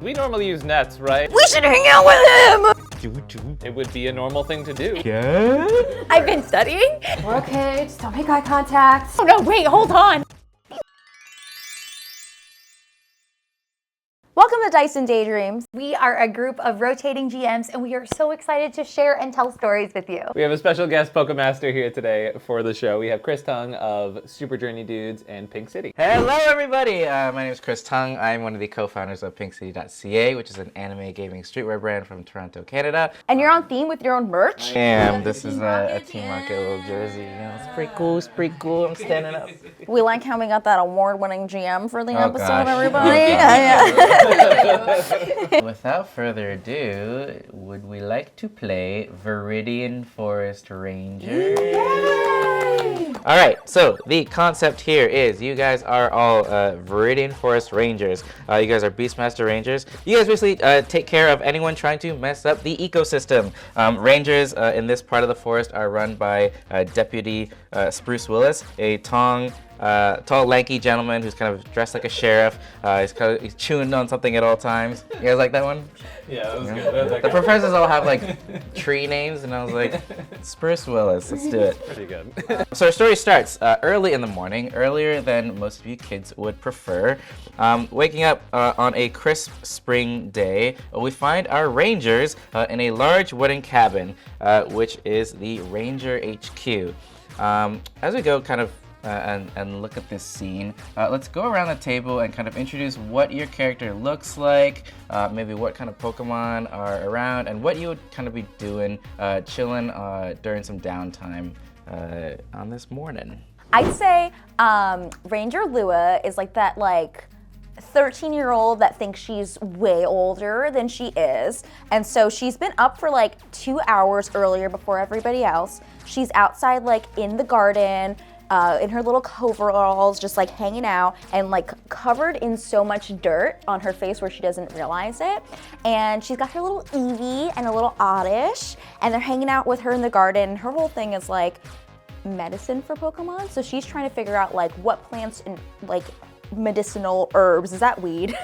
We normally use nets, right? We should hang out with him! It would be a normal thing to do. Yeah? I've been studying. We're okay, just don't make eye contact. Oh no, wait, hold on. Welcome to Dice and Daydreams. We are a group of rotating GMs and we are so excited to share and tell stories with you. We have a special guest Pokemaster here today for the show. We have Chris Tung of Super Journey Dudes and Pink City. Hello, everybody. My name is Chris Tung. I'm one of the co-founders of pinkcity.ca, which is an anime gaming streetwear brand from Toronto, Canada. And you're on theme with your own merch? This is a Team Rocket little jersey. You know, it's pretty cool. It's pretty cool. I'm standing up. We like how we got that award-winning GM for the episode, gosh. everybody. Oh, Yeah. Without further ado, would we like to play Viridian Forest Ranger? All right, so the concept here is you guys are all Viridian Forest Rangers. You guys are Beastmaster Rangers. You guys basically take care of anyone trying to mess up the ecosystem. Rangers in this part of the forest are run by Deputy Spruce Willis, a tall, lanky gentleman who's kind of dressed like a sheriff. He's chewing on something at all times. You guys like that one? Yeah, that was good. The professors all have like tree names, and I was like, Spruce Willis, let's do it. Pretty good. So our story starts early in the morning, earlier than most of you kids would prefer. Waking up on a crisp spring day, we find our Rangers in a large wooden cabin, which is the Ranger HQ. As we go kind of and look at this scene, let's go around the table and kind of introduce what your character looks like, maybe what kind of Pokemon are around, and what you would kind of be doing, chilling during some downtime on this morning. I'd say Ranger Lua is like that 13-year-old that thinks she's way older than she is. And so she's been up for like 2 hours earlier before everybody else. She's outside like in the garden, in her little coveralls, just like hanging out and like covered in so much dirt on her face where she doesn't realize it. And she's got her little Eevee and a little Oddish, and they're hanging out with her in the garden. Her whole thing is like medicine for Pokemon. So she's trying to figure out like what plants and like medicinal herbs. Is that weed?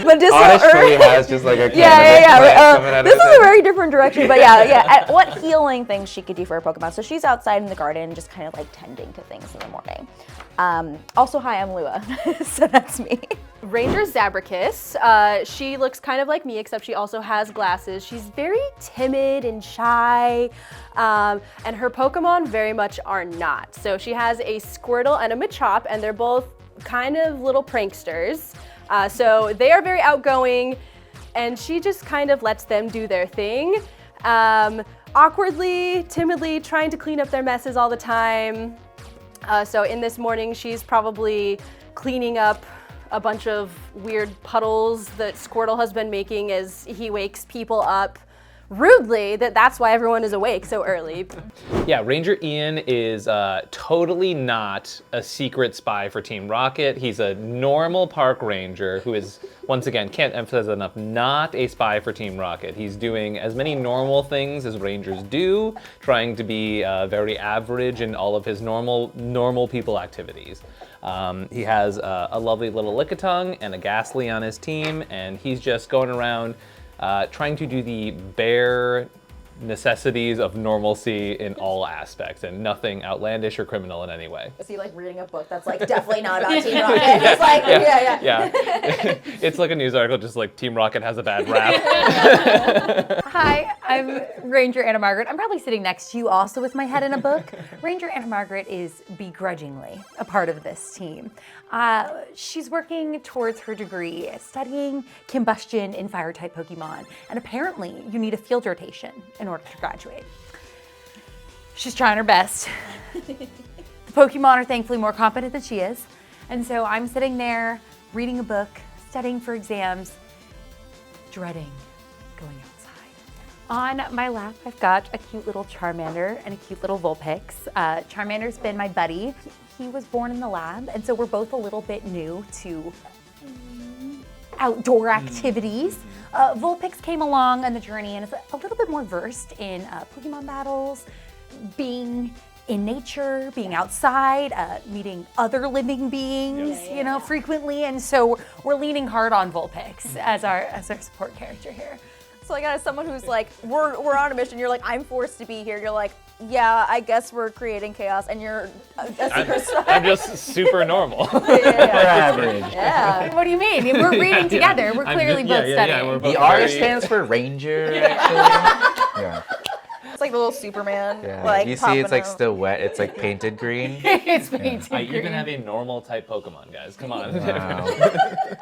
Medicinal Oddish herbs. really has just like a This is a very different direction, but yeah. What healing things she could do for her Pokemon. So she's outside in the garden, just kind of like tending to things in the morning. Also, hi, I'm Lua, so that's me. Ranger Zabracus, she looks kind of like me, except she also has glasses. She's very timid and shy, and her Pokemon very much are not. So she has a Squirtle and a Machop, and they're both kind of little pranksters. So they are very outgoing, and she just kind of lets them do their thing. Awkwardly, timidly, trying to clean up their messes all the time. So in this morning, she's probably cleaning up a bunch of weird puddles that Squirtle has been making as he wakes people up rudely. That's why everyone is awake so early. Yeah, Ranger Ian is totally not a secret spy for Team Rocket. He's a normal park ranger who is, once again, can't emphasize enough, not a spy for Team Rocket. He's doing as many normal things as Rangers do, trying to be very average in all of his normal people activities. He has a lovely little Lickitung and a Ghastly on his team, and he's just going around trying to do the bare necessities of normalcy in all aspects, and nothing outlandish or criminal in any way. Is he like reading a book that's like definitely not about Team Rocket? It's like, yeah. It's like a news article, just like Team Rocket has a bad rap. Hi, I'm Ranger Anna Margaret. I'm probably sitting next to you also with my head in a book. Ranger Anna Margaret is begrudgingly a part of this team. She's working towards her degree, studying combustion in fire-type Pokemon, and apparently you need a field rotation in order to graduate. She's trying her best. The Pokemon are thankfully more competent than she is, and so I'm sitting there reading a book, studying for exams, dreading going outside. On my lap, I've got a cute little Charmander and a cute little Vulpix. Charmander's been my buddy. He was born in the lab, and so we're both a little bit new to outdoor activities. Vulpix came along on the journey and is a little bit more versed in Pokemon battles, being in nature, being outside, meeting other living beings, you know, frequently. And so we're leaning hard on Vulpix as our support character here. So like as someone who's like, we're on a mission, you're like, I'm forced to be here. You're like, yeah, I guess we're creating chaos, and you're I'm just super normal. Average. Yeah. What do you mean? We're reading together. We're clearly both studying. we're both The R very- stands for Ranger, actually. Yeah. It's like the little Superman. Yeah. Like, You see popping it's like out. still wet. It's like painted green. It's painted I green. even have a normal type Pokemon, guys. Come on. Wow.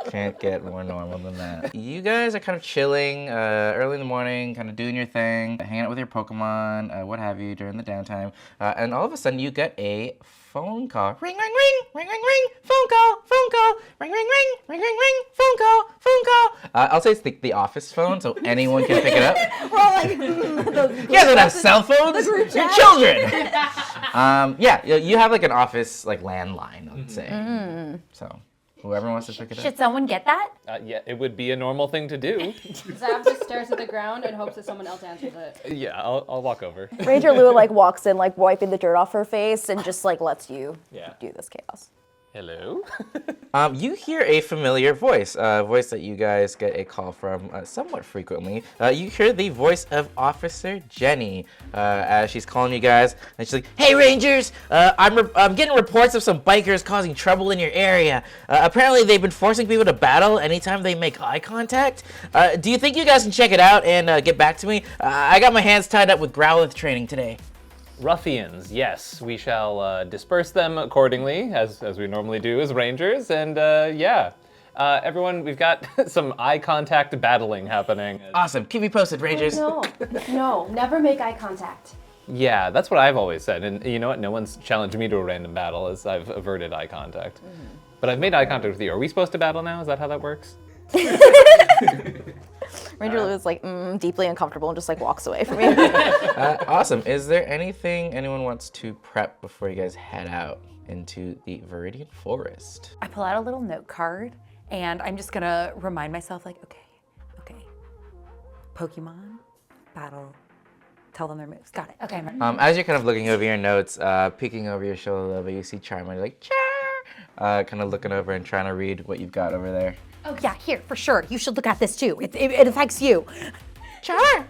Can't get more normal than that. You guys are kind of chilling early in the morning, kind of doing your thing, hanging out with your Pokemon, what have you, during the downtime. And all of a sudden you get a phone call. Ring, ring, ring, ring, ring, ring, phone call, ring, ring, ring, ring, ring, ring, phone call, phone call. I'll say it's the office phone, so anyone can pick it up. You guys don't have cell phones? You're children. Yeah, you have like an office like landline, let's say. So whoever wants to pick it up. Should someone get that? Yeah, it would be a normal thing to do. Zab just stares at the ground and hopes that someone else answers it. Yeah, I'll walk over. Ranger Lua like walks in, like wiping the dirt off her face, and just like lets you do this chaos. Hello? You hear a familiar voice, a voice that you guys get a call from somewhat frequently. You hear the voice of Officer Jenny as she's calling you guys, and she's like, "Hey Rangers, I'm getting reports of some bikers causing trouble in your area. Apparently they've been forcing people to battle anytime they make eye contact. Do you think you guys can check it out and get back to me? I got my hands tied up with Growlithe training today." Ruffians, yes. We shall disperse them accordingly, as we normally do as Rangers. And yeah, everyone, we've got some eye contact battling happening. Awesome. Keep me posted, Rangers. No, never make eye contact. Yeah, that's what I've always said. And you know what? No one's challenged me to a random battle as I've averted eye contact. But I've made eye contact with you. Are we supposed to battle now? Is that how that works? Ranger Lua is like deeply uncomfortable and just like walks away from you. Awesome. Is there anything anyone wants to prep before you guys head out into the Viridian Forest? I pull out a little note card and I'm just gonna remind myself like, okay, Pokemon, battle, tell them their moves. Got it. Okay. I'm ready. As you're kind of looking over your notes, peeking over your shoulder a little bit, you see Charmander, you're like, Char! Kind of looking over and trying to read what you've got over there. Oh yeah, here, for sure. You should look at this too. It affects you. Char!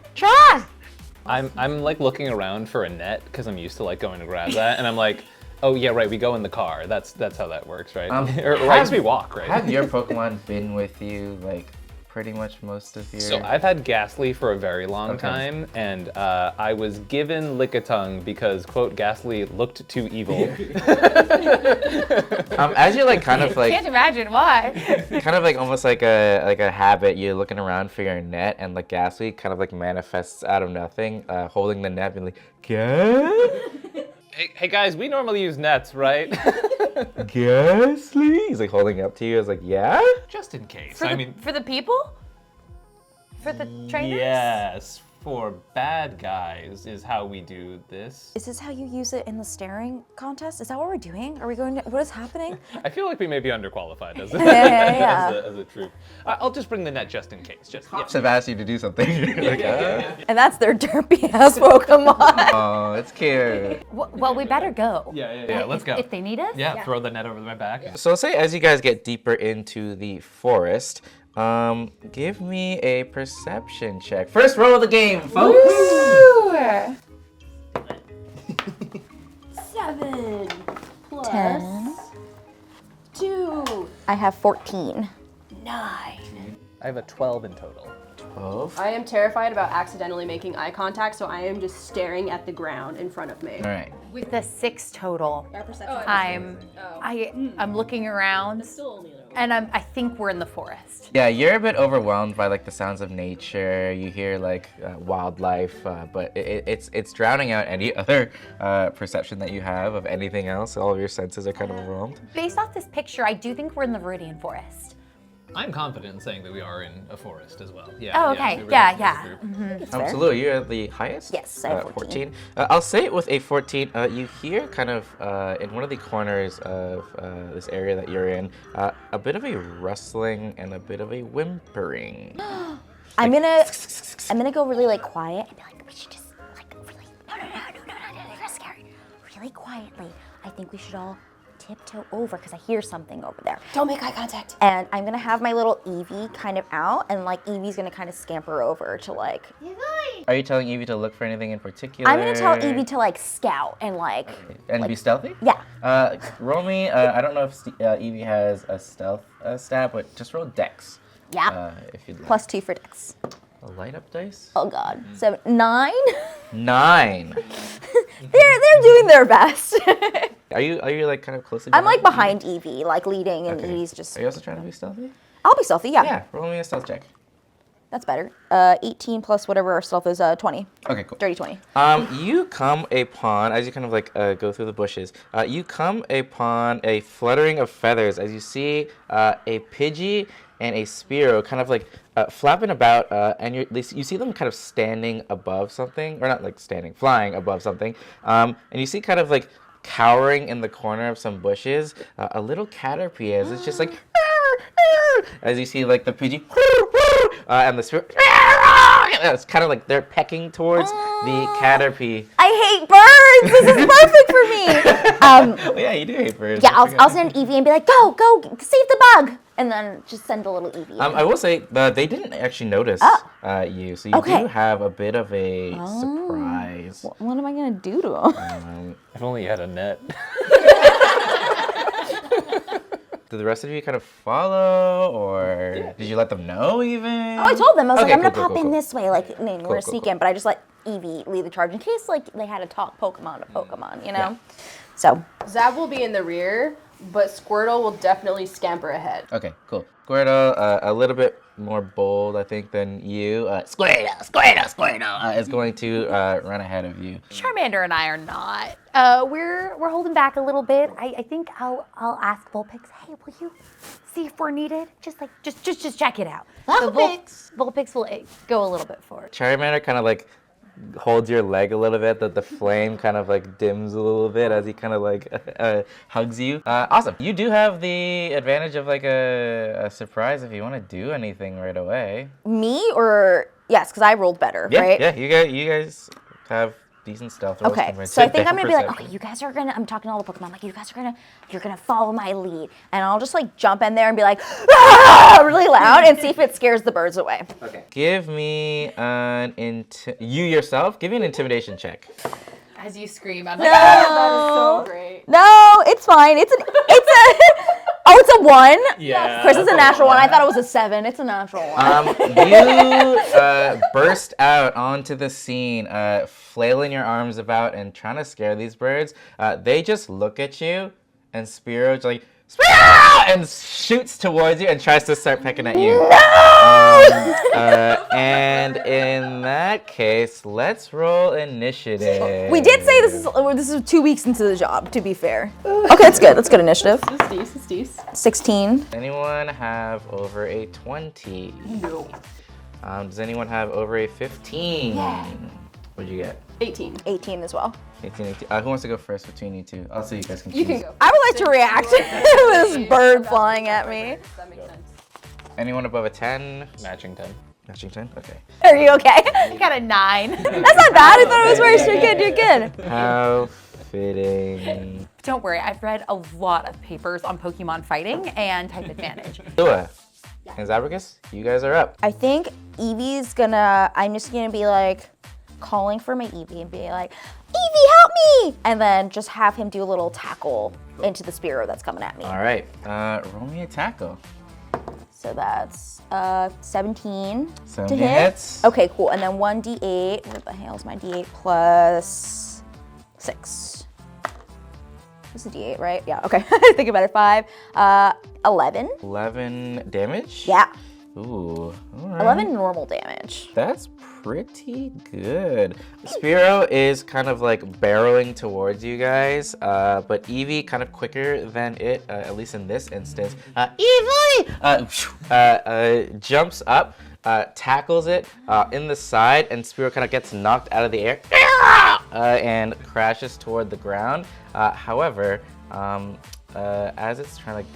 I'm like looking around for a net because I'm used to like going to grab that, and I'm like, oh yeah, right. We go in the car. That's how that works, right? Or I guess we walk, right? Have your Pokemon been with you like pretty much most of your? So I've had Ghastly for a very long Okay. time, and I was given Lickitung because, quote, Ghastly looked too evil. As you're like kind of like Can't imagine why. kind of like almost like a habit, you're looking around for your net, and like Ghastly kind of like manifests out of nothing, holding the net, being like, Hey guys, we normally use nets, right? Ghastly? He's like holding it up to you. I was like, yeah? Just in case. For the people? For the trainers? Yes, for bad guys is how we do this. Is this how you use it in the staring contest? Is that what we're doing? Are we going to, what is happening? I feel like we may be underqualified as Yeah. as a troop. I'll just bring the net just in case. Cops have asked you to do something. You're like, And that's their derpy ass Pokemon. Oh, it's cute. Well, we better go. Yeah, let's go. If they need us? Yeah, throw the net over my back. So say as you guys get deeper into the forest, give me a perception check. First roll of the game, folks. Ooh. 7 plus 10. 2. I have 14. 9. I have a 12 in total. 12. I am terrified about accidentally making eye contact, so I am just staring at the ground in front of me. All right. With a 6 total, Our perception. I'm looking around and I think we're in the forest. Yeah, you're a bit overwhelmed by like the sounds of nature. You hear like wildlife, but it's drowning out any other perception that you have of anything else. All of your senses are kind of overwhelmed. Based off this picture, I do think we're in the Viridian Forest. I'm confident in saying that we are in a forest as well. Yeah. Oh, okay. we were Yeah. in this group. So Lou, you're at the highest? Yes, I have 14. I'll say it with a 14. You hear kind of in one of the corners of this area that you're in, a bit of a rustling and a bit of a whimpering. I'm gonna go really like quiet and be like, we should just like really, no, you're scary. really quietly. I think we should all tiptoe over because I hear something over there. Don't make eye contact. And I'm gonna have my little Eevee kind of out, and like Eevee's gonna kind of scamper over to like. Are you telling Eevee to look for anything in particular? I'm gonna tell Eevee to like scout and like. And be stealthy? Yeah. Roll me, I don't know if Eevee has a stealth stat, but just roll Dex. Yeah. If you'd like. +2 for Dex. A light up dice? Oh God. 7, 9. 9. They're doing their best. Are you like kind of closely? I'm like behind Eevee, like leading, and Eevee's just. Are you also trying to be stealthy? I'll be stealthy. Yeah. Yeah. Roll me a stealth check. That's better. 18 plus whatever our stealth is, 20. Okay, cool. Dirty 20. You come upon, as you kind of like go through the bushes, you come upon a fluttering of feathers as you see a Pidgey and a Spearow kind of like flapping about, and you see them kind of standing above something, or not like standing, flying above something, and you see kind of like cowering in the corner of some bushes, a little Caterpie is. It's just like, as you see like the Pidgey, and the Spearow, it's kind of like they're pecking towards the Caterpie. I hate birds. This is perfect for me. Oh, yeah, you do hate birds. Yeah, I'll send Eevee and be like, go, save the bug, and then just send a little Eevee. I will say they didn't actually notice you, so you do have a bit of a surprise. What am I gonna do to him? If only you had a net. Did the rest of you kind of follow, or did you let them know even? Oh, I told them. I was Okay, like, I'm gonna cool, pop cool, in cool. this way, like, we're gonna sneak cool. in, but I just let Eevee lead the charge in case, like, they had to talk Pokemon to Pokemon, you know? So. Zab will be in the rear, but Squirtle will definitely scamper ahead. Okay, cool. Squirtle, a little bit more bold, I think, than you. Squirtle is going to run ahead of you. Charmander and I are not. We're holding back a little bit. I think I'll ask Vulpix, hey, will you see if we're needed? Just check it out. Vulpix. Vulpix will go a little bit forward. Charmander kind of like holds your leg a little bit, that the flame kind of like dims a little bit as he kind of like hugs you. Awesome. You do have the advantage of like a surprise if you want to do anything right away. Me or yes, because I rolled better, right? Yeah, you guys have decent stealth. Okay, so I think I'm gonna be like, okay, you guys are gonna. I'm talking to all the Pokemon. Like, you guys are you're gonna follow my lead, and I'll just like jump in there and be like, ah! Really loud, and see if it scares the birds away. Okay. Give me you yourself. Give me an intimidation check. As you scream, I'm That is so great. No, it's fine. It's a 1. Yeah. Chris is a natural 1. I thought it was a 7. It's a natural 1. You burst out onto the scene, flailing your arms about and trying to scare these birds. They just look at you, and Spearow's like, Spearow! And shoots towards you and tries to start pecking at you. No! And in that case, let's roll initiative. We did say this is 2 weeks into the job, to be fair. Okay, that's good. That's good initiative. It's decent. 16. Anyone have over a 20? No. Does anyone have over a 15? Yeah. What'd you get? 18. 18 as well. 18. Who wants to go first between you two? I'll see you guys can choose. You can go. I would like to react to this bird flying at me. That makes sense. Anyone above a 10? Matching 10. Matching 10? Okay. Are you okay? You got a 9. That's not bad. I thought it was very good. You're good. How fitting. Don't worry. I've read a lot of papers on Pokemon fighting and type advantage. Lua and Zabracus, you guys are up. I think Eevee's gonna, I'm just gonna be like calling for my Eevee and be like, Eevee, help me! And then just have him do a little tackle into the Spearow that's coming at me. All right. Roll me a tackle. So that's 17 17 to hit. hits. Okay, cool. And then 1d8. Where the hell is my d8 plus 6? This is a d8, right? Yeah, okay. Think about it. 5. 11. 11 damage? Yeah. Ooh. All right. 11 normal damage. That's pretty good. Spearow is kind of like barreling towards you guys, but Eevee kind of quicker than it, at least in this instance. Eevee! Jumps up, tackles it in the side, and Spearow kind of gets knocked out of the air and crashes toward the ground. However, as it's trying to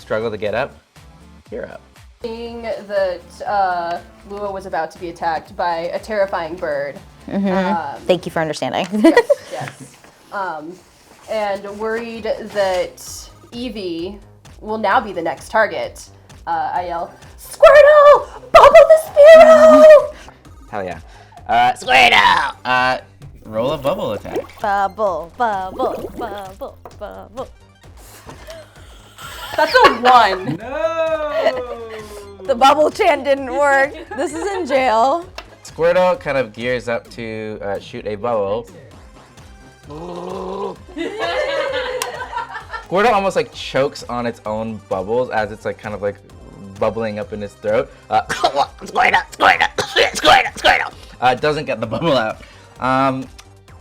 struggle to get up, you're up. Seeing that Lua was about to be attacked by a terrifying bird. Thank you for understanding. Yes. and worried that Eevee will now be the next target, I yell, Squirtle! Bubble the Spearow! Hell yeah. Squirtle! Roll a bubble attack. Bubble, bubble, bubble, bubble. That's a 1. The bubble chant didn't work. This is in jail. Squirtle kind of gears up to shoot a bubble. Squirtle almost like chokes on its own bubbles as it's like kind of like bubbling up in its throat. Squirtle! Doesn't get the bubble out.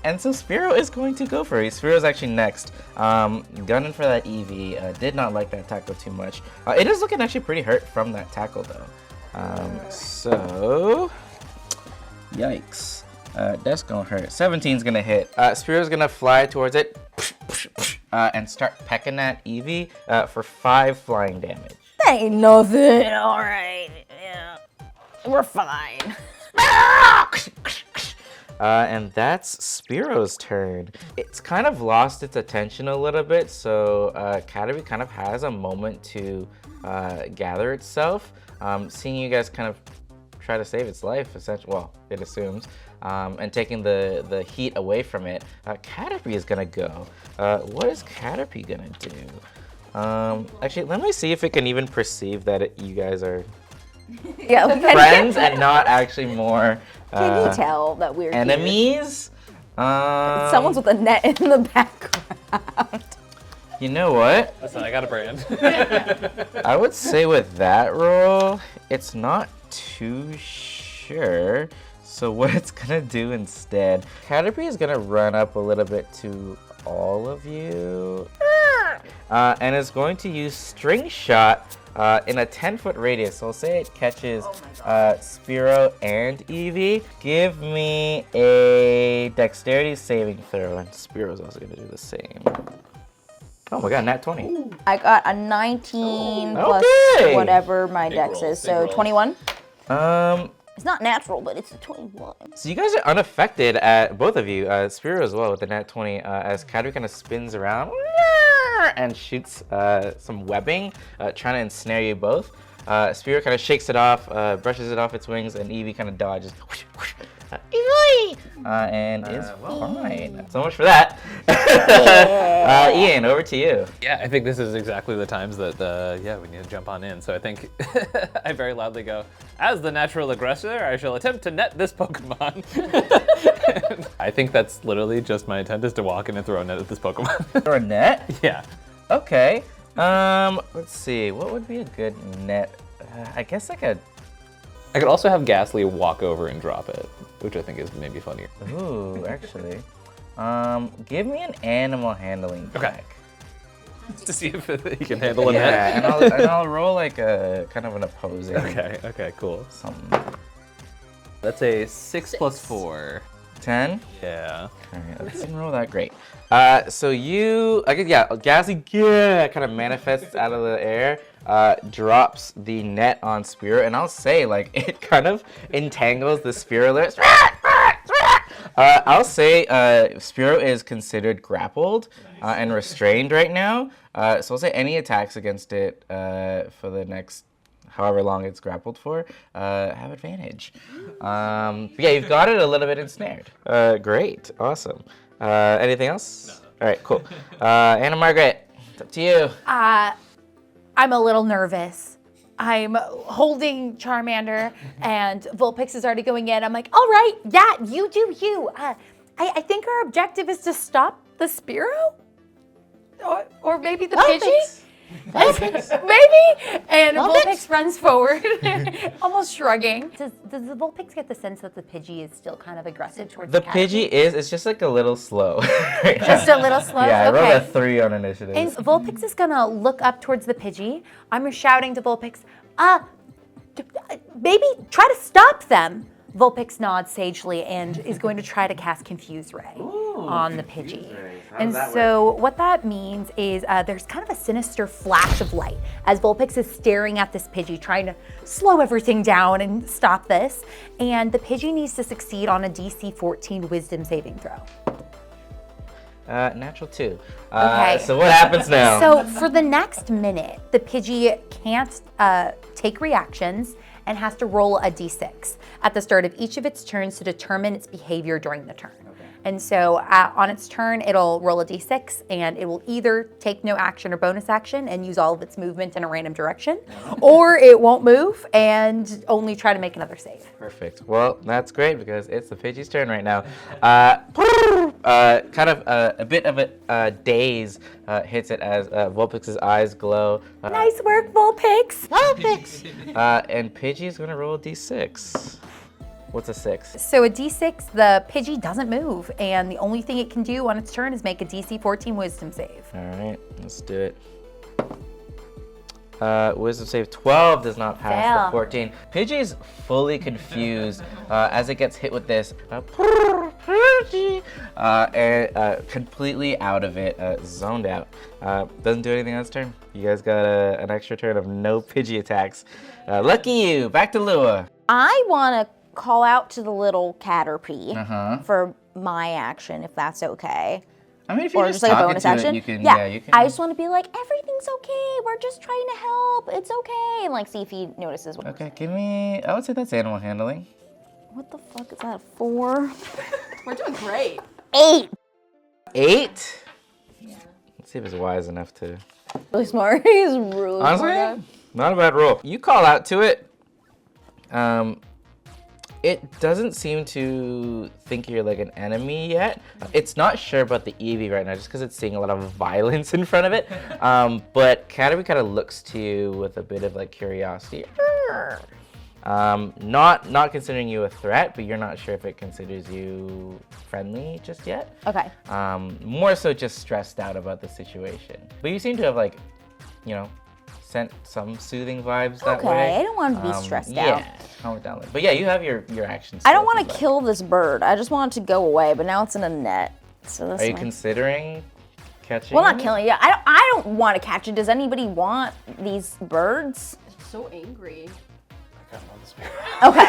And so Spearow is going to go for it. Spearow's actually next. Gunning for that Eevee. Did not like that tackle too much. It is looking actually pretty hurt from that tackle though. So, yikes. That's gonna hurt. 17's gonna hit. Spearow's gonna fly towards it and start pecking at Eevee for 5 flying damage. Ain't nothing. All right. Yeah. We're fine. And that's Spearow's turn. It's kind of lost its attention a little bit, so Caterpie kind of has a moment to gather itself. Seeing you guys kind of try to save its life, essentially, well, it assumes, and taking the heat away from it, Caterpie is gonna go. What is Caterpie gonna do? Actually, let me see if it can even perceive that you guys are Yeah. friends and not actually more Can you tell that we're here? enemies. Someone's with a net in the background. You know what? Listen, I got a brand. I would say with that roll, it's not too sure. So what it's gonna do instead, Caterpie is gonna run up a little bit to all of you, and is going to use String Shot in a 10-foot radius. So I'll say it catches Spearow and Eevee. Give me a dexterity saving throw, and Spearow's also gonna do the same. Oh my god, nat 20. I got a 19 plus Okay. whatever my Big dex roll, is, big so roll. 21. Um, It's not natural, but it's a 21. So you guys are unaffected, at both of you, Spearow as well with the nat 20, as Caterpie kind of spins around and shoots some webbing, trying to ensnare you both. Spearow kind of shakes it off, brushes it off its wings, and Eevee kind of dodges. And is fine. So much for that. Ian, over to you. Yeah, I think this is exactly the times that, we need to jump on in. So I think I very loudly go, as the natural aggressor, I shall attempt to net this Pokemon. I think that's literally just my intent is to walk in and throw a net at this Pokemon. Throw a net? Yeah. Okay. Let's see. What would be a good net? I guess like a... I could also have Ghastly walk over and drop it, which I think is maybe funnier. Ooh, actually. Give me an animal handling check. To see if he can handle a Yeah, net. and I'll roll like a kind of an opposing Okay, cool. something. That's a 6 plus 4. 10? Yeah. Alright, that didn't roll that great. So you, I guess, yeah, Ghastly, kind of manifests out of the air, drops the net on Spearow, and I'll say, like, it kind of entangles the Spearow. I'll say Spearow is considered grappled and restrained right now. So I'll say any attacks against it for the next however long it's grappled for, have advantage. But yeah, you've got it a little bit ensnared. Great, awesome. Anything else? No. All right, cool. Anna Margaret, it's up to you. I'm a little nervous. I'm holding Charmander, and Vulpix is already going in. I'm like, all right, yeah, you do you. I think our objective is to stop the Spearow? Or maybe the Pidgey? Maybe? And Vulpix runs forward, almost shrugging. Does the Vulpix get the sense that the Pidgey is still kind of aggressive towards The the Caterpie? Pidgey it's just like a little slow. right Just now. a little slow? Yeah, I rolled Okay. a 3 on initiative. And Vulpix is gonna look up towards the Pidgey. I'm shouting to Vulpix, maybe try to stop them. Vulpix nods sagely and is going to try to cast Confuse Ray on the Pidgey. And so what that means is there's kind of a sinister flash of light as Vulpix is staring at this Pidgey, trying to slow everything down and stop this. And the Pidgey needs to succeed on a DC 14 Wisdom saving throw. Natural 2. Okay. So what happens now? So for the next minute, the Pidgey can't take reactions and has to roll a d6 at the start of each of its turns to determine its behavior during the turn. And so on its turn, it'll roll a d6 and it will either take no action or bonus action and use all of its movement in a random direction, or it won't move and only try to make another save. Perfect. Well, that's great because it's the Pidgey's turn right now. Kind of a bit of a daze hits it as Vulpix's eyes glow. Nice work, Vulpix! And Pidgey's gonna roll a d6. What's a 6? So a d6, the Pidgey doesn't move, and the only thing it can do on its turn is make a DC 14 Wisdom save. All right, let's do it. Wisdom save 12 does not pass Fail. the 14. Pidgey's fully confused as it gets hit with this. And completely out of it, zoned out. Doesn't do anything on its turn. You guys got an extra turn of no Pidgey attacks. Lucky you, back to Lua. I want to call out to the little Caterpie Uh-huh. for my action, if that's okay. I mean, if you're Or just like a talking bonus to action. it, you can, yeah, you can. I just want to be like, everything's okay. We're just trying to help. It's okay. And like see if he notices. Okay, give me, I would say that's animal handling. What the fuck is that? 4? We're doing great. 8. 8? Let's see if it's wise enough to. Really smart. He's really smart. Honestly, not a bad roll. You call out to it. It doesn't seem to think you're like an enemy yet. It's not sure about the Eevee right now just because it's seeing a lot of violence in front of it. But Caterpie kind of looks to you with a bit of like curiosity. Not considering you a threat, but you're not sure if it considers you friendly just yet. Okay. More so just stressed out about the situation. But you seem to have like, you know, sent some soothing vibes that way. Okay, I don't want to be stressed out. Yeah, calm it down a little. But yeah, you have your actions. I don't want to kill this bird. I just want it to go away, but now it's in a net. So this Are you might- considering catching Well, not it? killing it. I don't want to catch it. Does anybody want these birds? It's so angry. Okay.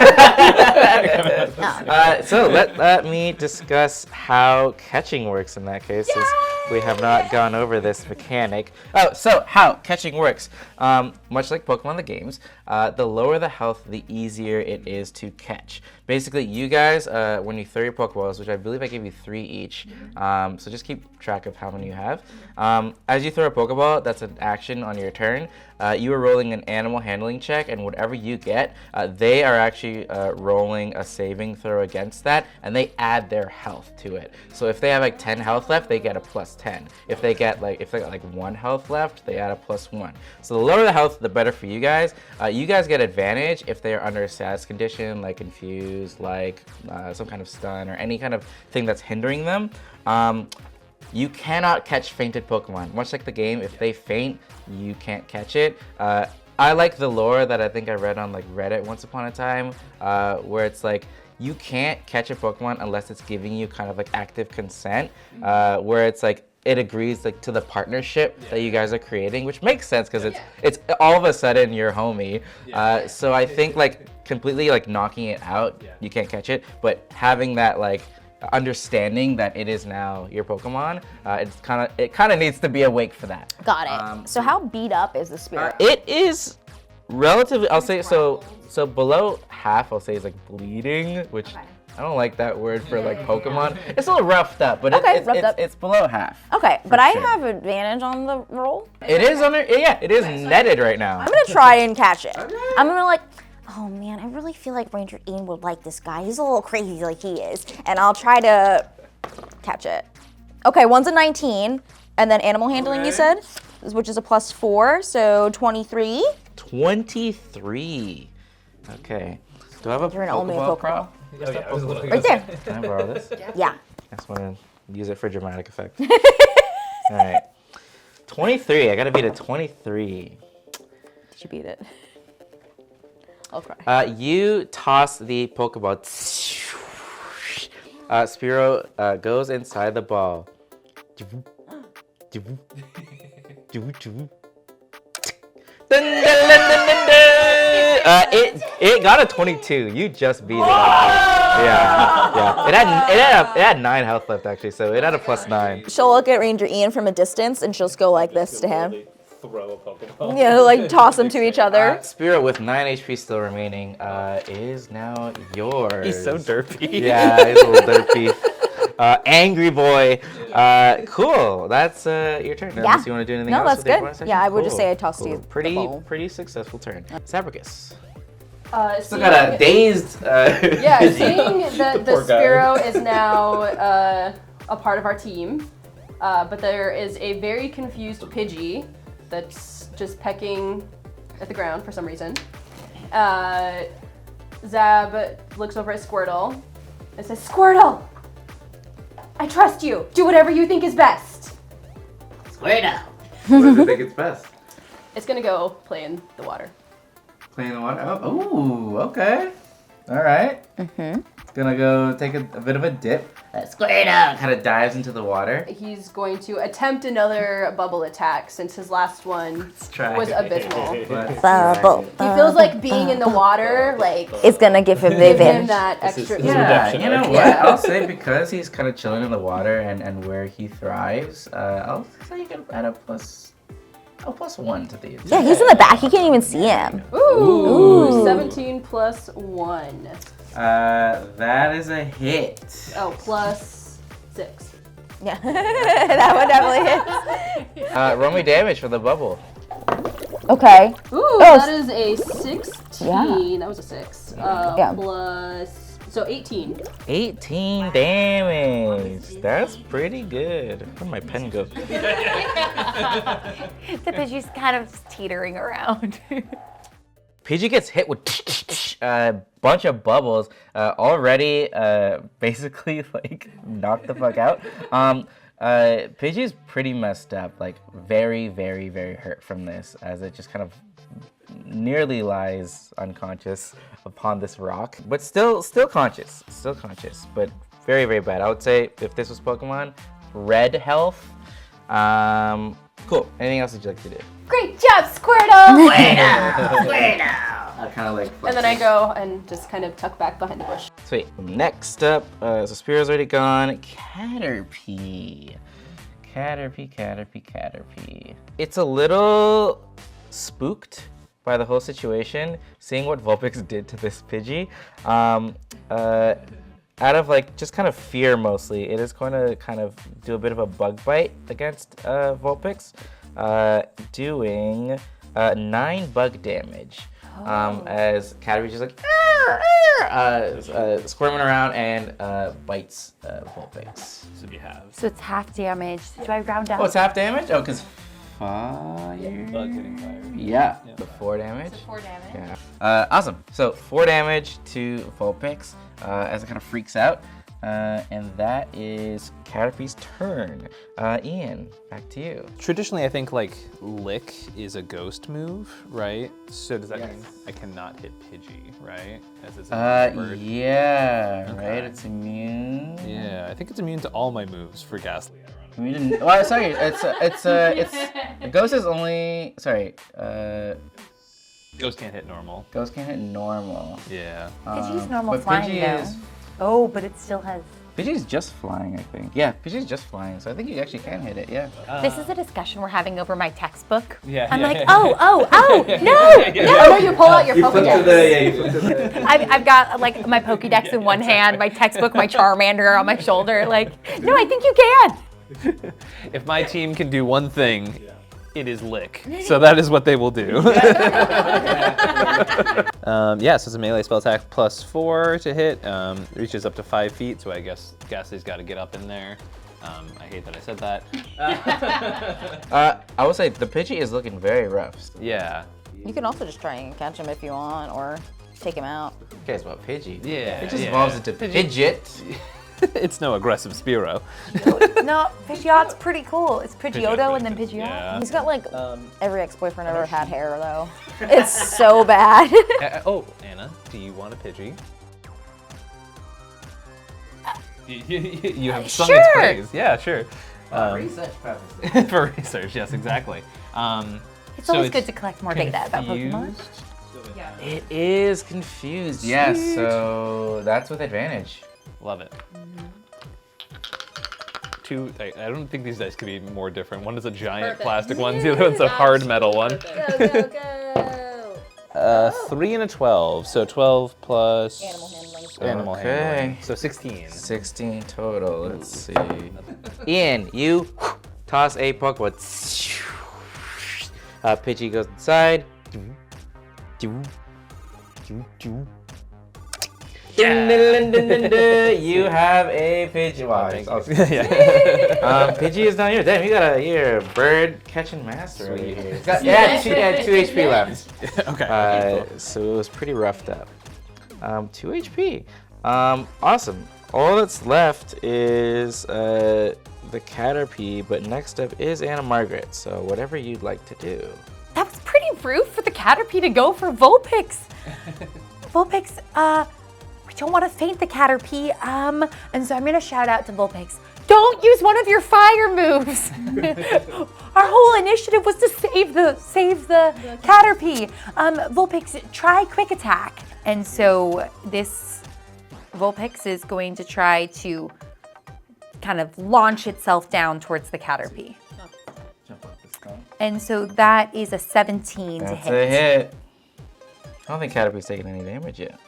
So let me discuss how catching works in that case, since we have not gone over this mechanic. Oh, so how catching works. Much like Pokemon the games, the lower the health, the easier it is to catch. Basically, you guys, when you throw your Pokeballs, which I believe I gave you 3 each, so just keep track of how many you have. As you throw a Pokeball, that's an action on your turn. You are rolling an animal handling check, and whatever you get, they are actually rolling a saving throw against that, and they add their health to it. So if they have like 10 health left, they get a plus 10. If they got like 1 health left, they add a plus 1. So the lower the health, the better for you guys. You guys get advantage if they are under a status condition, like confused, like some kind of stun, or any kind of thing that's hindering them. You cannot catch fainted Pokemon. Much like the game, if they faint, you can't catch it. I like the lore that I think I read on like Reddit once upon a time, where it's like, you can't catch a Pokemon unless it's giving you kind of like active consent, where it's like, it agrees like to the partnership that you guys are creating, which makes sense because it's all of a sudden your homie. So I think like completely like knocking it out, you can't catch it, but having that like understanding that it is now your Pokemon, it kind of needs to be awake for that. Got it. So how beat up is the spirit? It is relatively, I'll say, so below half, I'll say, is like bleeding, which I don't like that word for like Pokemon. It's a little roughed up, but it's below half. Okay, but I sure. have advantage on the roll. It is it is netted right now. I'm gonna try and catch it. I'm gonna like, oh man, I really feel like Ranger Ian would like this guy. He's a little crazy like he is. And I'll try to catch it. Okay, one's a 19, and then animal handling you said, which is a plus 4, so 23. 23. Okay. Do I have a You're an only Pokeball Pokeball. prop? Right there. Can I borrow this? Yeah. I just want to use it for dramatic effect. All right. 23. I got to beat a 23. Did you beat it? I'll cry. You toss the Pokeball. Spearow goes inside the ball. It got a 22. You just beat it. Yeah. It had 9 health left actually, so it had a +9. She'll look at Ranger Ian from a distance and she'll just go like this to him. Throw a Pokeball. Yeah, like toss them to each other. Spiro with 9 HP still remaining is now yours. He's so derpy. Yeah, he's a little derpy. Angry boy. Cool. That's your turn. Yeah. Unless you want to do anything No, else that's with your good. bonus action? Yeah, I would just Cool. say I tossed you the bowl. Pretty successful turn. Zabracus. Still Seeing- got a dazed. Yeah, seeing that the poor guy. Spiro is now a part of our team, but there is a very confused Pidgey that's just pecking at the ground for some reason. Zab looks over at Squirtle and says, Squirtle! I trust you! Do whatever you think is best! Squirtle. What does it think it's best? It's gonna go play in the water. Play in the water. Oh, ooh, okay. All right. It's gonna go take a bit of a dip. Squirtle kind of dives into the water. He's going to attempt another bubble attack since his last one Try. was abysmal. Bubble. He feels like being in the water, like, It's gonna give him the give him advantage. that This is extra. his Yeah, redemption you know arc. what? Yeah. I'll say because he's kind of chilling in the water and where he thrives, I'll say you can add a +1 to the attack. Yeah, he's in the back. He can't even see him. Ooh, 17 plus 1. That is a hit. Oh, plus 6. Yeah, that one definitely hits. Roll me damage for the bubble. Okay. Ooh, that is a 16. Yeah. That was a 6. Yeah. Plus, so 18. 18 damage. That's pretty good. Where'd my pen go? The Pidgey's kind of teetering around. Pidgey gets hit with a bunch of bubbles. Already, basically, like, knocked the fuck out. Pidgey's pretty messed up. Like, very, very, very hurt from this, as it just kind of nearly lies unconscious upon this rock. But still conscious. Still conscious, but very, very bad. I would say, if this was Pokemon, red health. Cool. Anything else would you like to do? Great job, Squirtle! I kind of like. And then I go and just kind of tuck back behind the bush. Sweet. Next up, so Spiro's already gone. Caterpie. Caterpie. It's a little spooked by the whole situation, seeing what Vulpix did to this Pidgey. Out of like just kind of fear mostly, it is going to kind of do a bit of a bug bite against Vulpix, doing 9 bug damage. As Caterpie's just like squirming around and bites Vulpix. So you have So it's half damage. Do I round up? Oh, it's half damage? Oh, because fire. bug hitting fire. Yeah, the 4 damage. 4 damage. Yeah. Awesome. So 4 damage to Vulpix as it kind of freaks out. And that is Caterpie's turn. Ian, back to you. Traditionally, I think like Lick is a ghost move, right? So does that Yes. mean I cannot hit Pidgey, right? As it's a bird? Yeah, Okay. right. It's immune. Yeah, I think it's immune to all my moves for Ghastly. Immune. Well, sorry. It's Ghost is only. Sorry. Ghost can't hit normal. Ghost can hit normal. Yeah. Pidgey's normal but flying, Pidgey though. is. Oh, but it still has. Pidgey's just flying, I think. Yeah, Pidgey's just flying, so I think you actually can hit it. Yeah. This is a discussion we're having over my textbook. Yeah, I'm yeah, like, yeah. oh, no, Oh no, you pull out your Pokédex. you flipped to the. I've got like my Pokédex in one hand, my textbook, my Charmander on my shoulder. Like, no, I think you can. If my team can do one thing, it is Lick. So that is what they will do. Yeah, so it's a melee spell attack +4 to hit. Reaches up to 5 feet, so I guess Ghastly's got to get up in there. I hate that I said that. I would say the Pidgey is looking very rough. Yeah. You can also just try and catch him if you want, or take him out. Who cares about Pidgey? Yeah, It just yeah. evolves into Pidgeot. It's no aggressive Spearow. No, Pidgeot's pretty cool. It's Pidgeotto and then Pidgeot. Yeah. He's got like every ex-boyfriend ever had hair though. It's so bad. Oh, Anna, do you want a Pidgey? You have sung its Sure. praise. Yeah, sure. Research purposes. For research, yes, exactly. It's always good to collect more data about Pokemon. confused, It is confused. Yes, so that's with advantage. Love it. Two. I don't think these dice could be more different. One is a giant plastic one. The other one's a hard metal one. Go, go. 3 and a 12. So 12 plus Animal handling. animal Okay. handling. So 16. 16 total. Let's see. Ian, you toss a Pokemon. Pidgey goes inside. You have a Pidgey. Wow, it's awesome. Pidgey is down here. Damn, you got a bird catching master over here. Yeah, 2 HP left. Okay. So it was pretty roughed up. 2 HP. Awesome. All that's left is the Caterpie, but next up is Anna Margaret. So whatever you'd like to do. That was pretty rude for the Caterpie to go for Vulpix. Vulpix, we don't want to faint the Caterpie, and so I'm gonna shout out to Vulpix. Don't use one of your fire moves. Our whole initiative was to save the Caterpie. Vulpix, try quick attack. And so this Vulpix is going to try to kind of launch itself down towards the Caterpie. And so that is a 17 to hit. That's a hit. I don't think Caterpie's taking any damage yet.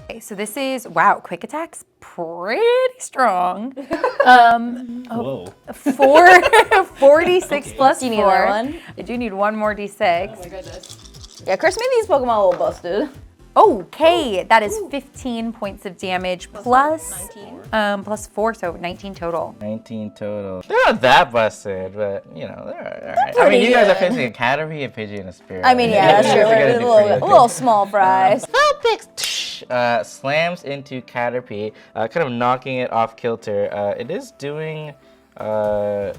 Okay, so this is, wow, quick attack's pretty strong. Whoa. 46 plus 4. Do you need another one? I do need one more d6. Oh my goodness. Yeah, Chris made these Pokemon a little busted. Okay, that is 15 points of damage plus 19. plus 4, so 19 total. 19 total. They're not that busted, but you know, they're alright. I mean, pretty you guys are good. facing a Caterpie, a Pidgey, and a Spirit. I mean, yeah, that's true. We're a little small fries. Vulpix slams into Caterpie, kind of knocking it off kilter. It is doing, I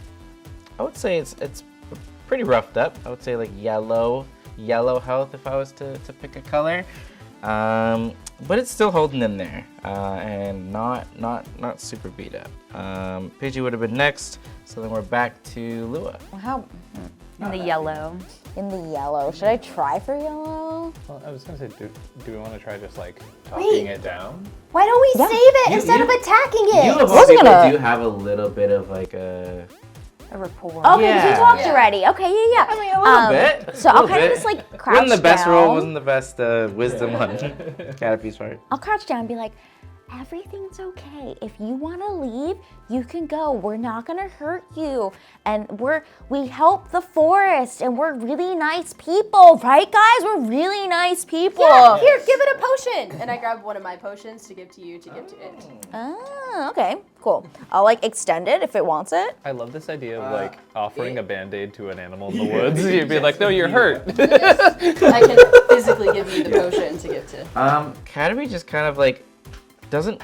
would say it's pretty roughed up. I would say like yellow health if I was to pick a color. But it's still holding in there, and not super beat up. Pidgey would have been next, so then we're back to Lua. How In the yellow. in the yellow? Should I try for yellow? Well, I was gonna say, do we want to try just like talking it down? Why don't we save it instead of attacking it? You of all Wasn't people gonna- do have a little bit of like a A rapport. Okay, 'cause Yeah. we talked Yeah. already. Okay, yeah. I mean, a little bit. So I'll kind of just like crouch Wasn't the best roll, down. wasn't the best wisdom on Caterpie's part. I'll crouch down and be like, everything's okay. If you want to leave, you can go. We're not gonna hurt you, and we help the forest, and we're really nice people, right, guys? We're really nice people. Yeah, here, give it a potion. And I grab one of my potions to give to you to give to it. Oh, okay, cool. I'll like extend it if it wants it. I love this idea of like offering a band-aid to an animal in the woods. You'd be like, no, you're hurt. I can physically give you the potion to give to. Caterpie just kind of like doesn't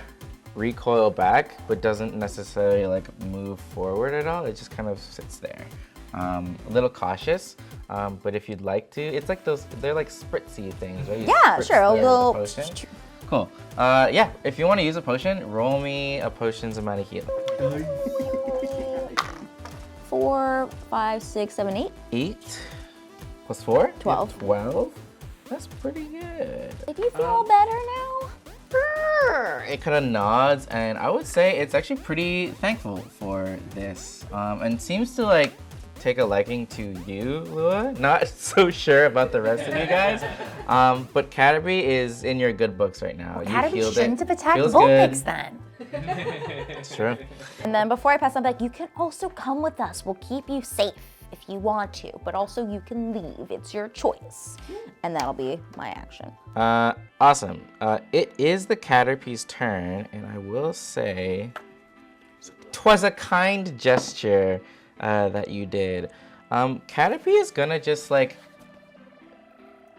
recoil back, but doesn't necessarily like move forward at all. It just kind of sits there. A little cautious, but if you'd like to, it's like they're like spritzy things, right? You Yeah, spritz sure. A the little. potion. Cool. Yeah, if you want to use a potion, roll me a potion's amount of healing. 4, 5, 6, 7, 8. 8 plus 4? 12. 12? That's pretty good. Did you feel better now? It kind of nods, and I would say it's actually pretty thankful for this, and seems to like take a liking to you, Lua. Not so sure about the rest of you guys, but Caterpie is in your good books right now. You Caterpie healed shouldn't it. have attacked Feels Vulpix good. then. It's true. And then before I pass on back, you can also come with us. We'll keep you safe if you want to, but also you can leave. It's your choice. And that'll be my action. Awesome. It is the Caterpie's turn, and I will say, 'twas a kind gesture that you did. Caterpie is gonna just like,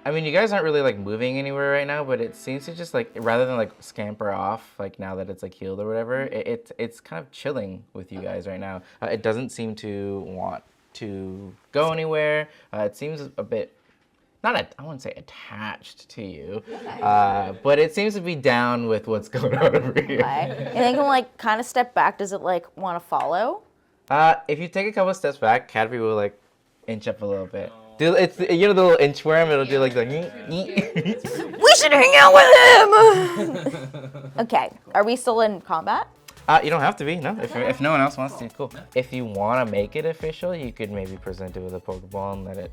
I mean, you guys aren't really like moving anywhere right now, but it seems to just like, rather than like scamper off, like now that it's like healed or whatever, it's kind of chilling with you guys right now. It doesn't seem to want to go anywhere. It seems a bit, I wouldn't say attached to you, but it seems to be down with what's going on over here. Okay. And then can like kind of step back. Does it like want to follow? If you take a couple steps back, Caterpie will like inch up a little bit. It's the little inchworm. It'll do like the. We should hang out with him. Okay, are we still in combat? You don't have to be, no. If no one else wants to, cool. If you want to make it official, you could maybe present it with a Pokeball and let it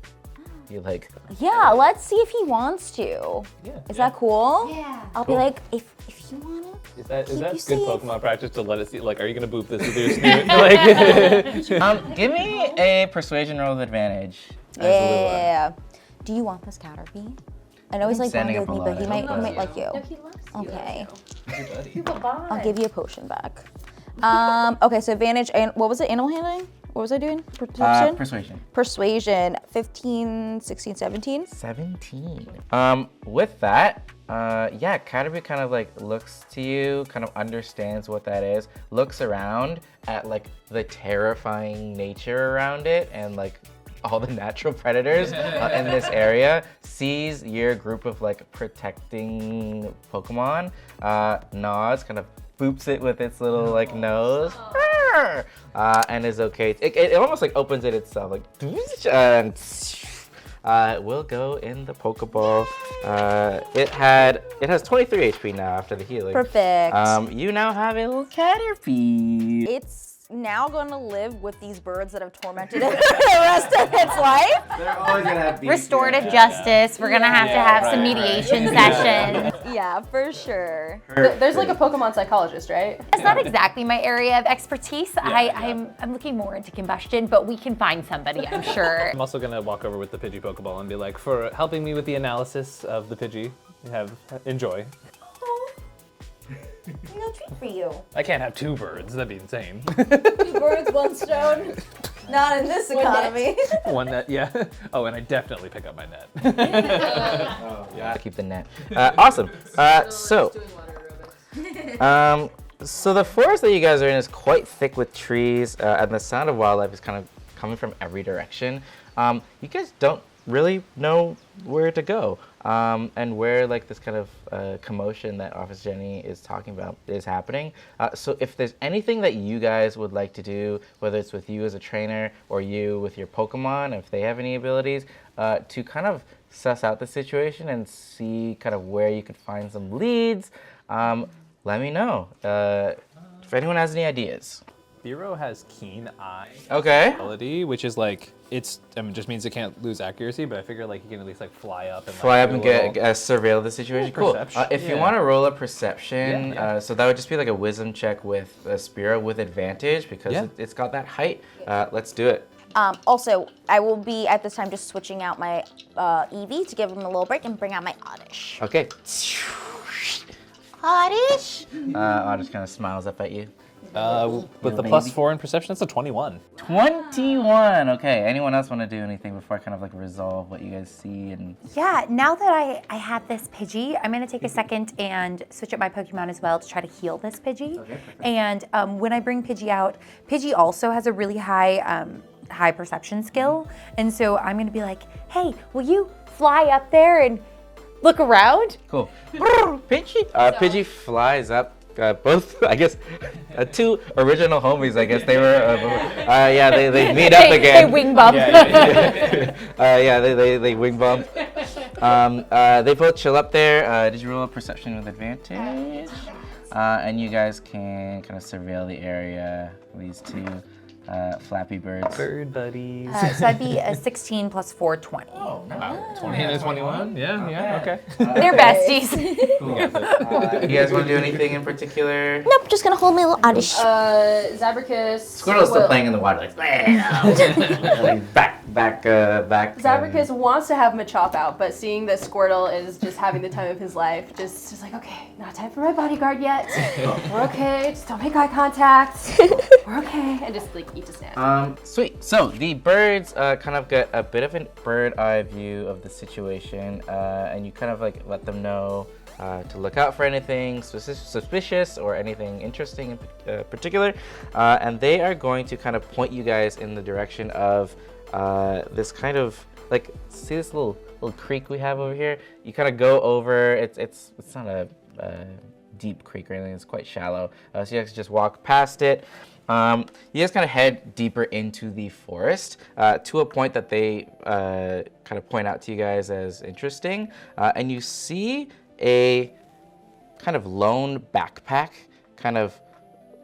be like. Yeah, let's see if he wants to. Yeah. Is that cool? Yeah. I'll be like, if you want to. Is that you good safe. Pokemon practice to let it see? Like, are you gonna boop this with your snoot? Like, Give me a persuasion roll with advantage. as Lua. Yeah. Do you want this Caterpie? I know he's like Standing bonded up with me, a but he lot. might like you. No, he loves you. Okay. You have a bond. I'll give you a potion back. Okay, so advantage, and what was it? Animal handling? What was I doing? Perception? Persuasion. Persuasion, 15, 16, 17. 17. With that, yeah, Caterpie kind of like looks to you, kind of understands what that is, looks around at like the terrifying nature around it and like all the natural predators in this area, sees your group of like protecting Pokemon, nods, kind of boops it with its little like nose, and is okay. It almost like opens it itself, like, and it will go in the Pokeball. It has 23 HP now after the healing. Perfect. You now have a little Caterpie. It's now going to live with these birds that have tormented it for the rest of its life. They're always gonna have beef. Restorative justice. We're gonna have to have some mediation sessions. Yeah, for sure. There's like a Pokemon psychologist, right? It's not exactly my area of expertise. I'm looking more into combustion, but we can find somebody, I'm sure. I'm also gonna walk over with the Pidgey Pokeball and be like, for helping me with the analysis of the Pidgey, enjoy. No treat for you. I can't have 2 birds. That'd be insane. 2 birds, 1 stone. Not in this economy. One net, yeah. Oh, and I definitely pick up my net. Yeah, keep the net. Awesome. So the forest that you guys are in is quite thick with trees, and the sound of wildlife is kind of coming from every direction. You guys don't really know where to go, and where like this kind of commotion that Officer Jenny is talking about is happening. So if there's anything that you guys would like to do, whether it's with you as a trainer or you with your Pokemon, if they have any abilities, to kind of suss out the situation and see kind of where you could find some leads, let me know. If anyone has any ideas. Thero has Keen Eye Okay. ability, which is like, just means it can't lose accuracy, but I figure like you can at least like fly up and Fly like, up and do a get little- surveil the situation. Cool. Perception. If you Yeah. want to roll a perception, Yeah. so that would just be like a wisdom check with a Spiro with advantage because Yeah. it's got that height. Let's do it. Also, I will be at this time just switching out my Eevee to give him a little break and bring out my Oddish. Okay. Oddish? Oddish kind of smiles up at you. With the +4 in perception, that's a 21. 21. Okay. Anyone else want to do anything before I kind of like resolve what you guys see and? Yeah, now that I have this Pidgey, I'm gonna take a second and switch up my Pokemon as well to try to heal this Pidgey. Okay, And when I bring Pidgey out, Pidgey also has a really high perception skill, and so I'm gonna be like, hey, will you fly up there and look around? Cool. Pidgey. Pidgey flies up. Both, I guess, 2 original homies. I guess they were. Yeah, they meet up again. They wing bump. Yeah, they wing bump. They both chill up there. Did you roll a perception with advantage? And you guys can kind of surveil the area. These 2 flappy birds. Bird buddies. So I'd be a 16 plus 4, 20. Wow, 20 and a 21? Yeah, okay. They're besties. You guys want to do anything in particular? Nope, just gonna hold my little Oddish. Zabracus. Squirtle's still playing in the water, like back. Zabracus wants to have Machop out, but seeing that Squirtle is just having the time of his life, just like, okay, not time for my bodyguard yet. We're okay, just don't make eye contact. We're okay, and just like eat a snack. Sweet. So the birds kind of get a bit of a bird eye view of the situation, and you kind of like let them know to look out for anything suspicious or anything interesting in particular, and they are going to kind of point you guys in the direction of this kind of like, see this little creek we have over here? You kind of go over. It's not a deep creek or anything. It's quite shallow. So you guys just walk past it. You guys kind of head deeper into the forest to a point that they kind of point out to you guys as interesting. And you see a kind of lone backpack kind of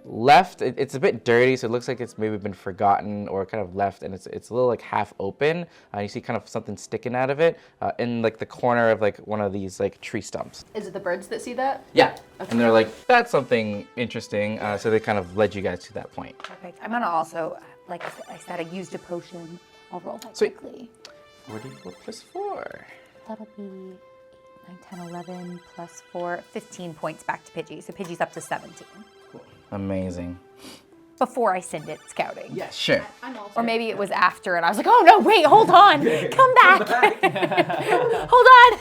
left. It's a bit dirty, so it looks like it's maybe been forgotten or kind of left, and it's a little like half open. You see kind of something sticking out of it in like the corner of like one of these like tree stumps. Is it the birds that see that? Yeah, and they're like, that's something interesting. So they kind of led you guys to that point. Perfect. I'm gonna also, like I said, I used a potion. I'll roll that Sweet. quickly. 44 plus 4. That'll be 9, 10, 11 plus 4, 15 points back to Pidgey. So Pidgey's up to 17. Amazing. Before I send it scouting. Yeah, sure. Or maybe it was after and I was like, oh no, wait, hold on. Come back. Hold on.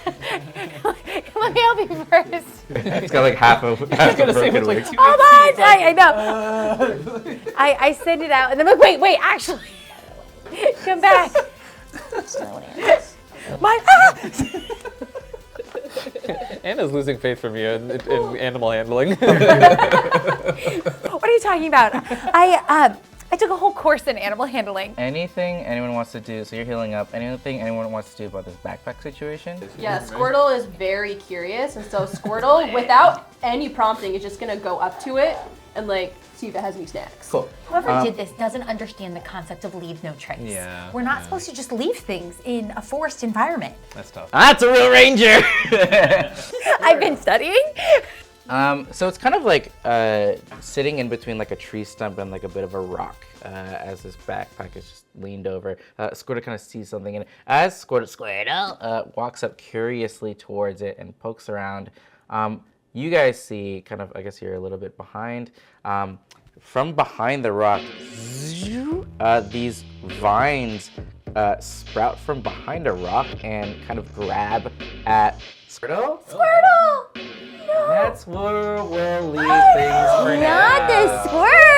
Let me help you first. It's got like half a broken wing. Hold on. I know. I send it out and then I'm like, wait, actually. Come back. Anna's losing faith from you in animal handling. What are you talking about? I took a whole course in animal handling. Anything anyone wants to do, so you're healing up, anything anyone wants to do about this backpack situation? Yeah, Squirtle is very curious, and so Squirtle, without any prompting, is just gonna go up to it and like see if it has any snacks. Cool. Whoever did this doesn't understand the concept of leave no trace. Yeah, We're not supposed to just leave things in a forest environment. That's tough. That's a real ranger! I've been studying. So it's kind of like sitting in between like a tree stump and like a bit of a rock as this backpack is just leaned over. Squirtle kind of sees something, and as Squirtle walks up curiously towards it and pokes around, you guys see kind of, I guess you're a little bit behind, from behind the rock, these vines sprout from behind a rock and kind of grab at Squirtle. Squirtle! That's where we'll leave things for now. Not the squirrel!